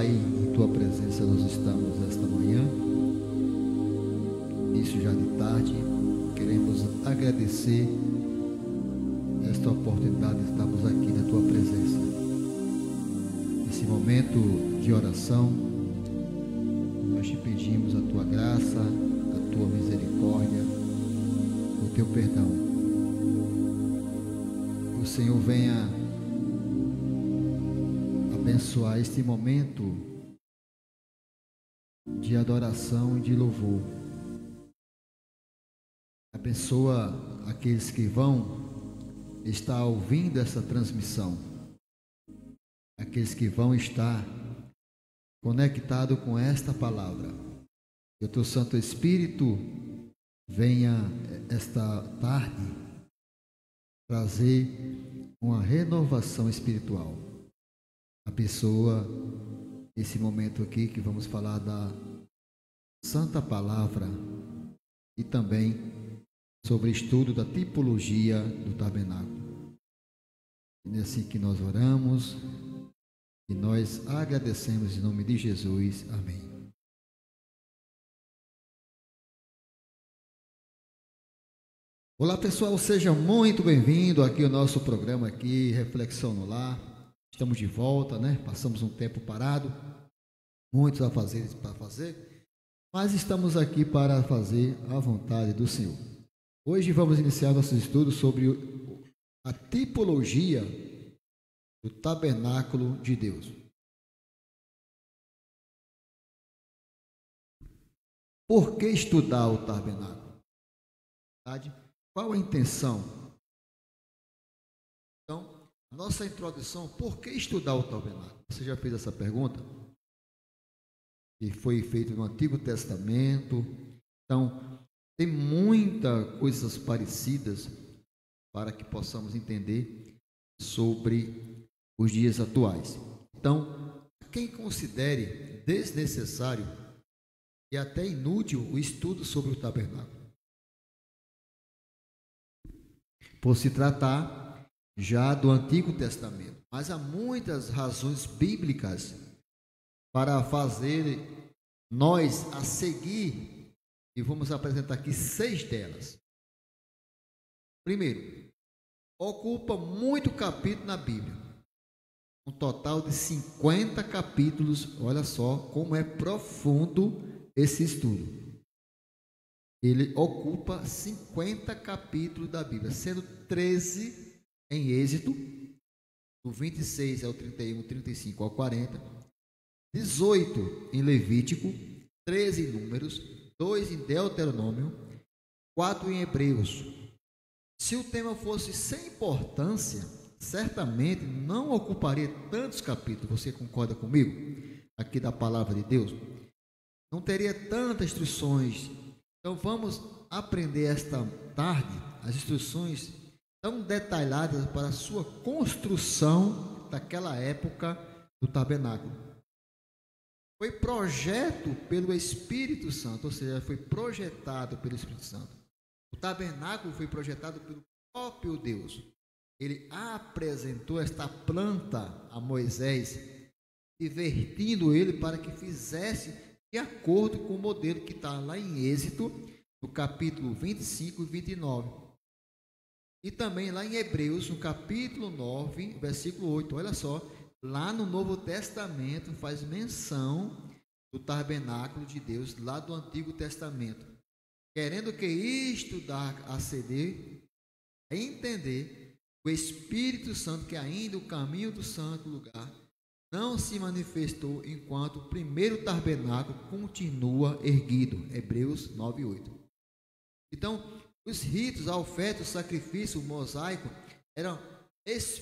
Pai, em Tua presença nós estamos esta manhã, início já de tarde. Queremos agradecer esta oportunidade de estarmos aqui na Tua presença. Nesse momento de oração, nós te pedimos a Tua graça, a Tua misericórdia, o Teu perdão. Que o Senhor venha abençoar este momento de adoração e de louvor. Abençoa aqueles que vão estar ouvindo essa transmissão, aqueles que vão estar conectados com esta palavra. Que o Teu Santo Espírito venha esta tarde trazer uma renovação espiritual. Abençoa esse momento aqui que vamos falar da Santa Palavra e também sobre o estudo da tipologia do tabernáculo. E é assim que nós oramos e nós agradecemos em nome de Jesus. Amém. Olá pessoal, seja muito bem-vindo aqui ao nosso programa aqui, Reflexão no Lar. Estamos de volta, né? Passamos um tempo parado, muitos afazeres para fazer, mas estamos aqui para fazer a vontade do Senhor. Hoje vamos iniciar nossos estudos sobre a tipologia do tabernáculo de Deus. Por que estudar o tabernáculo? Qual a intenção? Então, nossa introdução, por que estudar o tabernáculo? Você já fez essa pergunta? Que foi feita no Antigo Testamento. Então, tem muitas coisas parecidas para que possamos entender sobre os dias atuais. Então, quem considere desnecessário e até inútil o estudo sobre o tabernáculo, por se tratar já do Antigo Testamento. Mas há muitas razões bíblicas para fazer nós a seguir, e vamos apresentar aqui 6 delas. Primeiro, ocupa muito capítulo na Bíblia, um total de 50 capítulos. Olha só como é profundo esse estudo. Ele ocupa 50 capítulos da Bíblia, sendo 13 em Êxodo, do 26 ao 31, 35 ao 40, 18 em Levítico, 13 em Números, 2 em Deuteronômio, 4 em Hebreus. Se o tema fosse sem importância, certamente não ocuparia tantos capítulos. Você concorda comigo? Aqui da palavra de Deus. Não teria tantas instruções. Então vamos aprender esta tarde as instruções tão detalhadas para a sua construção daquela época do tabernáculo. Foi projeto pelo Espírito Santo, ou seja, foi projetado pelo Espírito Santo. O tabernáculo foi projetado pelo próprio Deus. Ele apresentou esta planta a Moisés, divertindo ele para que fizesse de acordo com o modelo que está lá em Êxodo, no capítulo 25 e 29. E também lá em Hebreus, no capítulo 9, versículo 8. Olha só, lá no Novo Testamento faz menção do tabernáculo de Deus, lá do Antigo Testamento. Querendo que isto dá a ceder, a entender o Espírito Santo, que ainda o caminho do santo lugar não se manifestou enquanto o primeiro tabernáculo continua erguido. Hebreus 9:8. Então, os ritos, a oferta, o sacrifício, o mosaico eram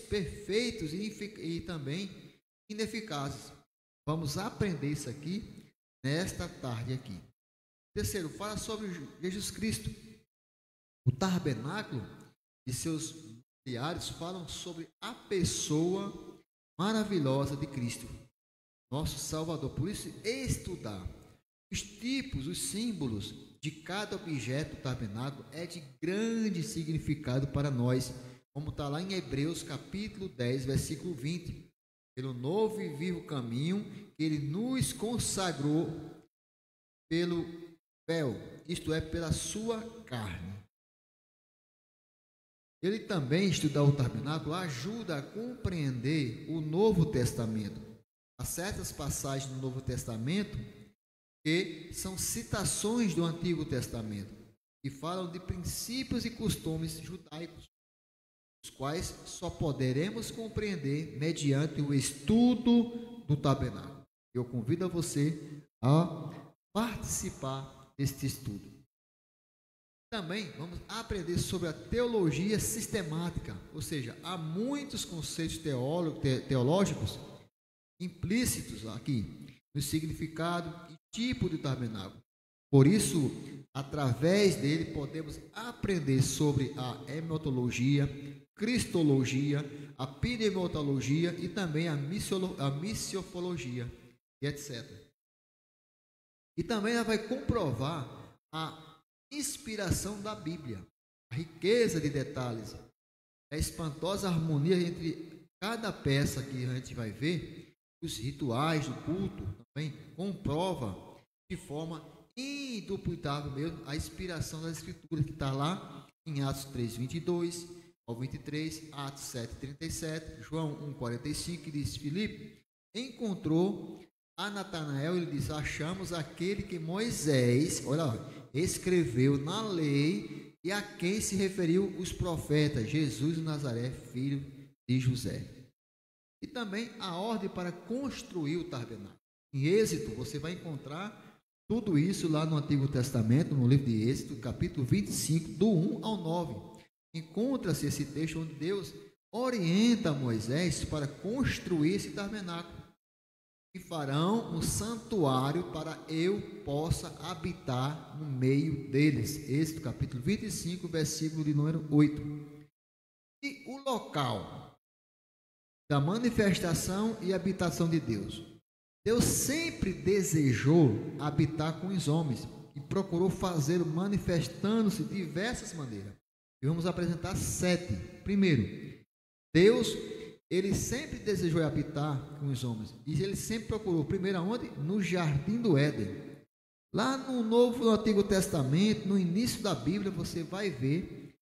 perfeitos e também ineficazes. Vamos aprender isso aqui nesta tarde aqui. Terceiro, fala sobre Jesus Cristo. O tabernáculo e seus diários falam sobre a pessoa maravilhosa de Cristo, nosso Salvador. Por isso, estudar os tipos, os símbolos de cada objeto do tabernáculo é de grande significado para nós, como está lá em Hebreus capítulo 10, versículo 20. pelo novo e vivo caminho que ele nos consagrou pelo véu, isto é, pela sua carne. Ele também, estudar o tabernáculo, ajuda a compreender o Novo Testamento. Há certas passagens do Novo Testamento que são citações do Antigo Testamento, que falam de princípios e costumes judaicos, os quais só poderemos compreender mediante o estudo do tabernáculo. Eu convido a você a participar deste estudo. Também vamos aprender sobre a teologia sistemática, ou seja, há muitos conceitos teológicos implícitos aqui no significado e tipo de tabernáculo. Por isso, através dele podemos aprender sobre a hematologia, cristologia, a pneumatologia e também a missiofologia e etc. E também ela vai comprovar a inspiração da Bíblia, a riqueza de detalhes, a espantosa harmonia entre cada peça que a gente vai ver, os rituais do culto também comprova de forma indubitável mesmo a inspiração das Escrituras, que está lá em Atos 3, 22 ao 23, Atos 7, 37, João 1, 45, que diz: Filipe encontrou a Natanael e ele disse: achamos aquele que Moisés, olha lá, escreveu na lei e a quem se referiu os profetas, Jesus de Nazaré, filho de José. E também a ordem para construir o tabernáculo. Em Êxodo, você vai encontrar tudo isso lá no Antigo Testamento, no livro de Êxodo, capítulo 25, do 1 ao 9. Encontra-se esse texto onde Deus orienta Moisés para construir esse tabernáculo. E farão um santuário para eu possa habitar no meio deles. Êxodo capítulo 25, versículo de número 8. E o local da manifestação e habitação de Deus. Deus sempre desejou habitar com os homens e procurou fazê-lo manifestando-se de diversas maneiras. E vamos apresentar 7. Primeiro, Deus, ele sempre desejou habitar com os homens. E ele sempre procurou, primeiro aonde? No jardim do Éden. Lá no Antigo Testamento, no início da Bíblia, você vai ver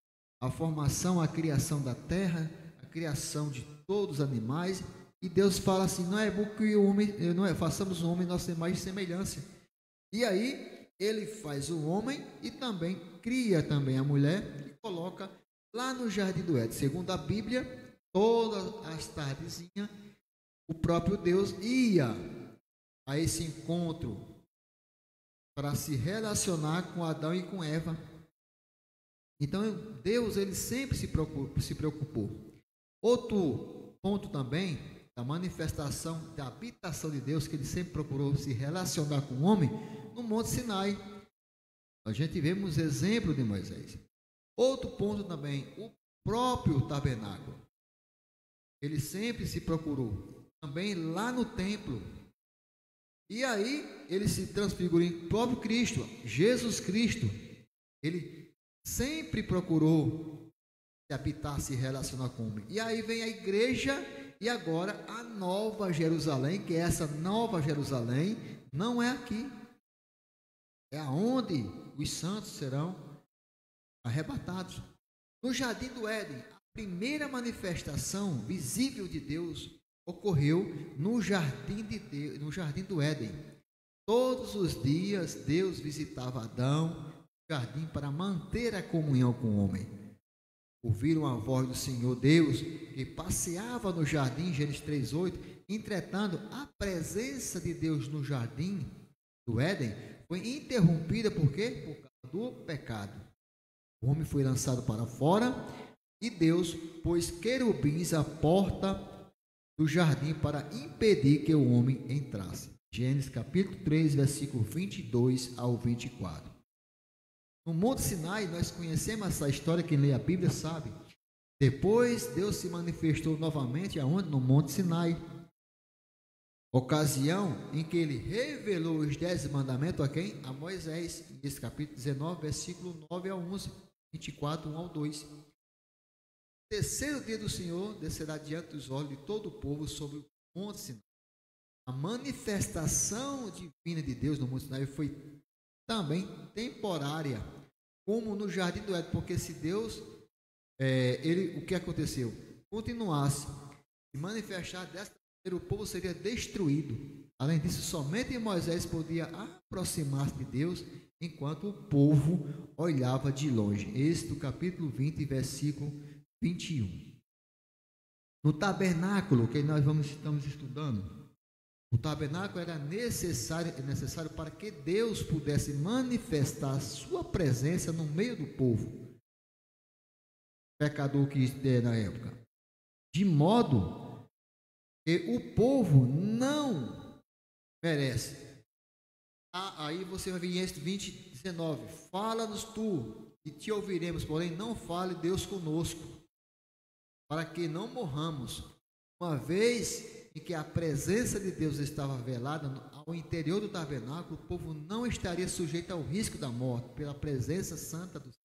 a formação, a criação da terra, a criação de todos os animais. E Deus fala assim: não é bom que o homem, façamos o homem nossa imagem e semelhança. E aí ele faz o homem e também cria também a mulher e coloca lá no jardim do Éden. Segundo a Bíblia, todas as tardezinhas, o próprio Deus ia a esse encontro para se relacionar com Adão e com Eva. Então, Deus, ele sempre se preocupou. Outro ponto também, da manifestação, da habitação de Deus, que ele sempre procurou se relacionar com o homem, no Monte Sinai. A gente vemos exemplo de Moisés. Outro ponto também, o próprio tabernáculo. Ele sempre se procurou, também lá no templo. E aí, ele se transfigurou em próprio Cristo, Jesus Cristo. Ele sempre procurou se habitar, se relacionar com o homem. E aí vem a igreja e agora a Nova Jerusalém, que essa Nova Jerusalém não é aqui. É aonde os santos serão arrebatados. No Jardim do Éden, a primeira manifestação visível de Deus ocorreu no Jardim do Éden. Todos os dias Deus visitava Adão no jardim para manter a comunhão com o homem. Ouviram a voz do Senhor Deus que passeava no jardim, Gênesis 3:8. Entretanto, a presença de Deus no jardim do Éden foi interrompida por quê? Por causa do pecado. O homem foi lançado para fora e Deus pôs querubins à porta do jardim para impedir que o homem entrasse. Gênesis capítulo 3, versículo 22 ao 24. No Monte Sinai, nós conhecemos essa história, quem lê a Bíblia sabe. Depois, Deus se manifestou novamente aonde? No Monte Sinai. Ocasião em que ele revelou os 10 mandamentos a quem? A Moisés. Esse capítulo 19, versículo 9 ao 11, 24, 1 ao 2. O terceiro dia do Senhor descerá diante dos olhos de todo o povo sobre Monte Sinai. A manifestação divina de Deus no Monte Sinai foi também temporária, como no Jardim do Éden, porque se Deus, o que aconteceu? Continuasse se manifestar desta maneira, o povo seria destruído. Além disso, somente Moisés podia aproximar-se de Deus, enquanto o povo olhava de longe. Êxodo capítulo 20, versículo 21. No tabernáculo que nós estamos estudando, o tabernáculo era necessário para que Deus pudesse manifestar a sua presença no meio do povo pecador que era na época, de modo que o povo não merece. Aí você vai ver em Êxodo 20, 19: fala-nos tu e te ouviremos, porém não fale Deus conosco, para que não morramos. Uma vez em que a presença de Deus estava velada ao interior do tabernáculo, o povo não estaria sujeito ao risco da morte pela presença santa do Senhor.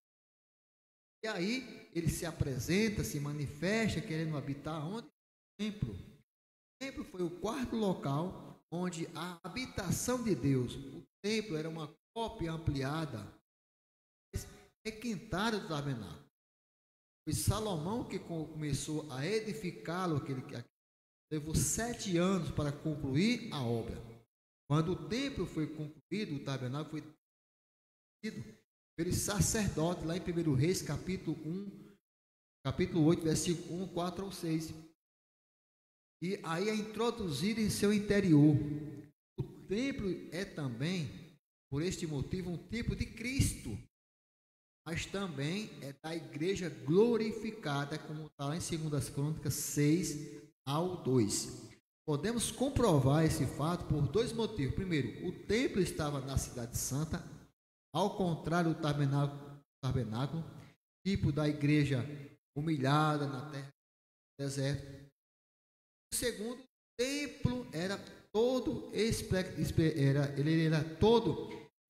E aí ele se apresenta, se manifesta, querendo habitar onde? No templo. O templo foi o quarto local onde a habitação de Deus, o templo era uma cópia ampliada, requintada do tabernáculo. Foi Salomão que começou a edificá-lo, levou 7 anos para concluir a obra. Quando o templo foi concluído, o tabernáculo foi construído pelos sacerdotes, lá em 1 Reis, capítulo 8, versículo 1, 4 ao 6. E aí é introduzido em seu interior. O templo é também, por este motivo, um tipo de Cristo, mas também é da igreja glorificada, como está lá em 2 Crônicas 6 ao 2. Podemos comprovar esse fato por 2 motivos. Primeiro, o templo estava na cidade santa, ao contrário do tabernáculo, tipo da igreja humilhada na terra do deserto. Segundo, o templo era todo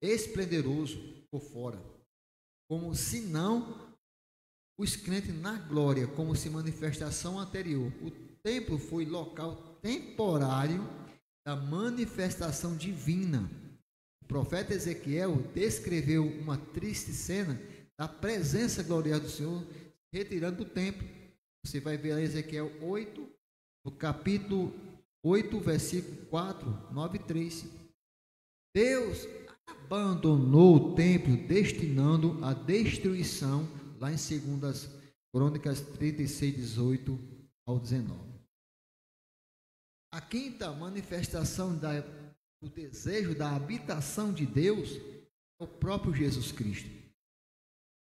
esplendoroso por fora, como se não os crentes na glória, como se manifestação anterior. O templo foi local temporário da manifestação divina. O profeta Ezequiel descreveu uma triste cena da presença gloriosa do Senhor retirando do templo. Você vai ver em Ezequiel 8, no capítulo 8, versículo 4, 9 e 3. Deus abandonou o templo, destinando a destruição, lá em 2 Crônicas 36, 18 ao 19. A quinta manifestação do desejo da habitação de Deus é o próprio Jesus Cristo.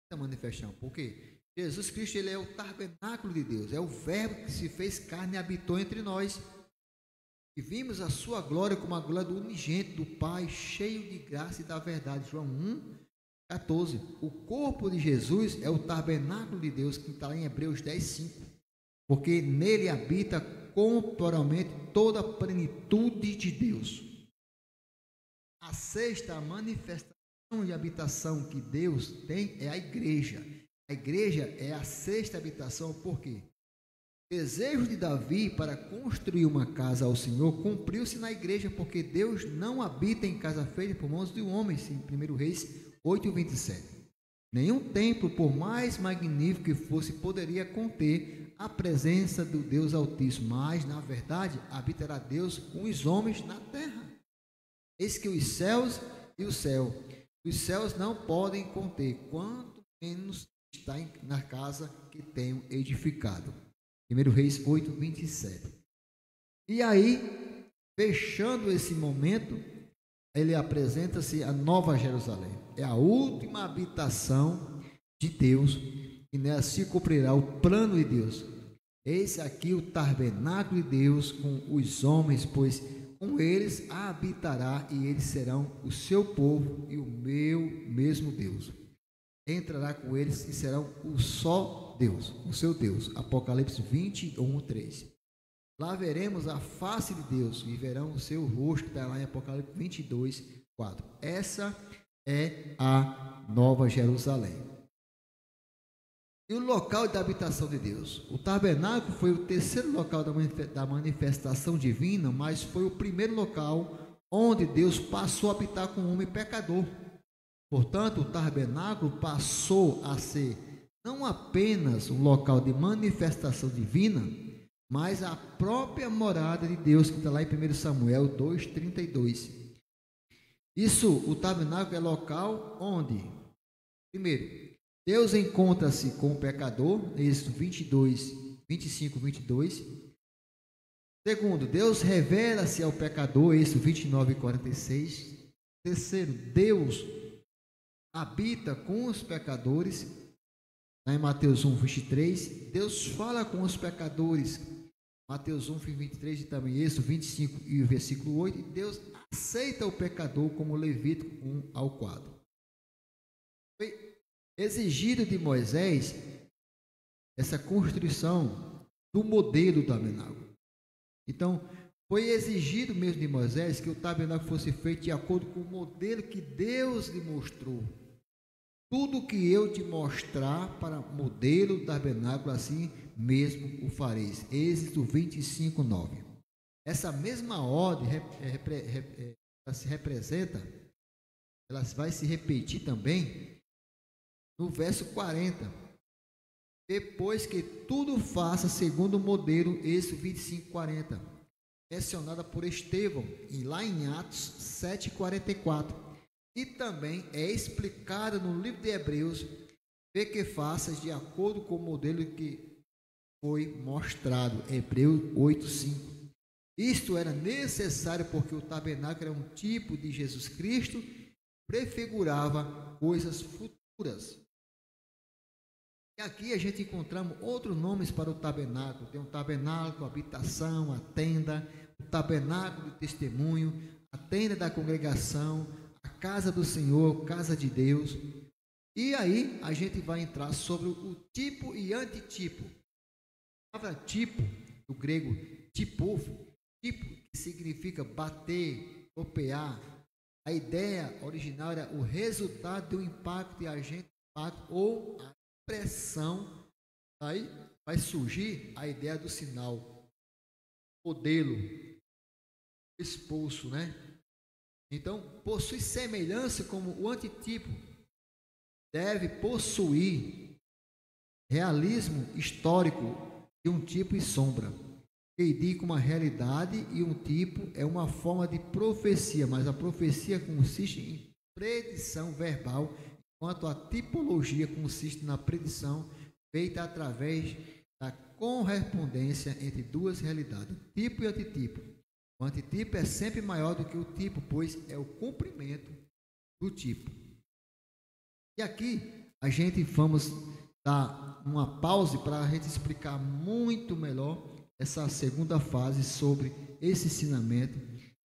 Essa manifestação, por quê? Jesus Cristo, ele é o tabernáculo de Deus, é o verbo que se fez carne e habitou entre nós. E vimos a sua glória como a glória do unigênito do Pai, cheio de graça e da verdade. João 1, 14. O corpo de Jesus é o tabernáculo de Deus, que está lá em Hebreus 10, 5. Porque nele habita corporalmente toda a plenitude de Deus. A sexta manifestação de habitação que Deus tem é a igreja. A igreja é a sexta habitação, por quê? O desejo de Davi para construir uma casa ao Senhor cumpriu-se na igreja, porque Deus não habita em casa feita por mãos de homens, em 1 Reis 8, 27. Nenhum templo, por mais magnífico que fosse, poderia conter a presença do Deus Altíssimo, mas, na verdade, habitará Deus com os homens na terra. Eis que os céus e o céu, os céus não podem conter, quanto menos está na casa que tenho edificado. 1 Reis 8, 27. E aí, fechando esse momento, ele apresenta-se a Nova Jerusalém. É a última habitação de Deus, e nela se cumprirá o plano de Deus. Esse aqui o tabernáculo de Deus com os homens, pois com eles habitará, e eles serão o seu povo e o meu mesmo Deus. Entrará com eles e serão o só Deus, o seu Deus. Apocalipse 21, 3. Lá veremos a face de Deus e verão o seu rosto, que está lá em Apocalipse 22, 4. Essa é a Nova Jerusalém. E o local da habitação de Deus. O tabernáculo foi o terceiro local da manifestação divina, mas foi o primeiro local onde Deus passou a habitar com o homem pecador. Portanto, o tabernáculo passou a ser não apenas um local de manifestação divina, mas a própria morada de Deus, que está lá em 1 Samuel 2,32. Isso, o tabernáculo é local onde, primeiro, Deus encontra-se com o pecador, Êxodo 25, 22. Segundo, Deus revela-se ao pecador, Êxodo 29, 46. Terceiro, Deus habita com os pecadores, lá em Mateus 1, 23. Deus fala com os pecadores, Mateus 1, 23 e também Êxodo 25 e o versículo 8. E Deus aceita o pecador, como Levítico 1 ao 4. Foi exigido de Moisés essa construção do modelo do tabernáculo. Então, foi exigido mesmo de Moisés que o tabernáculo fosse feito de acordo com o modelo que Deus lhe mostrou. Tudo que eu te mostrar para modelo do tabernáculo, assim mesmo o fareis. Êxodo 25, 9. Essa mesma ordem ela se representa, ela vai se repetir também no verso 40, depois que tudo faça segundo o modelo, Êxodo 25, 40, mencionada por Estevão, e lá em Atos 7, 44, e também é explicada no livro de Hebreus, vê que faças de acordo com o modelo que foi mostrado, Hebreus 8, 5. Isto era necessário porque o tabernáculo era um tipo de Jesus Cristo, prefigurava coisas futuras. E aqui a gente encontramos outros nomes para o tabernáculo. Tem o tabernáculo, a habitação, a tenda, o tabernáculo de testemunho, a tenda da congregação, a casa do Senhor, casa de Deus. E aí a gente vai entrar sobre o tipo e antitipo. A palavra tipo, do grego tipo, que significa bater, golpear. A ideia original era o resultado do impacto de agente ou a pressão. Aí vai surgir a ideia do sinal, modelo, expulso, né? Então, possui semelhança como o antitipo, deve possuir realismo histórico de um tipo e sombra, que indica uma realidade, e um tipo é uma forma de profecia, mas a profecia consiste em predição verbal, enquanto a tipologia consiste na predição feita através da correspondência entre duas realidades, tipo e antitipo. O antitipo é sempre maior do que o tipo, pois é o cumprimento do tipo. E aqui a gente vamos dar uma pausa para a gente explicar muito melhor essa segunda fase sobre esse ensinamento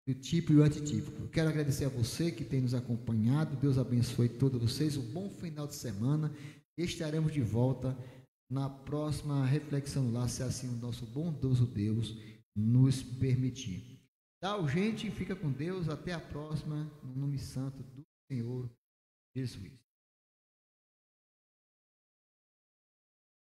do tipo e o antitipo. Eu quero agradecer a você que tem nos acompanhado. Deus abençoe todos vocês. Um bom final de semana. Estaremos de volta na próxima reflexão lá, se assim o nosso bondoso Deus nos permitir. Tchau, gente. Fica com Deus. Até a próxima. No nome santo do Senhor Jesus.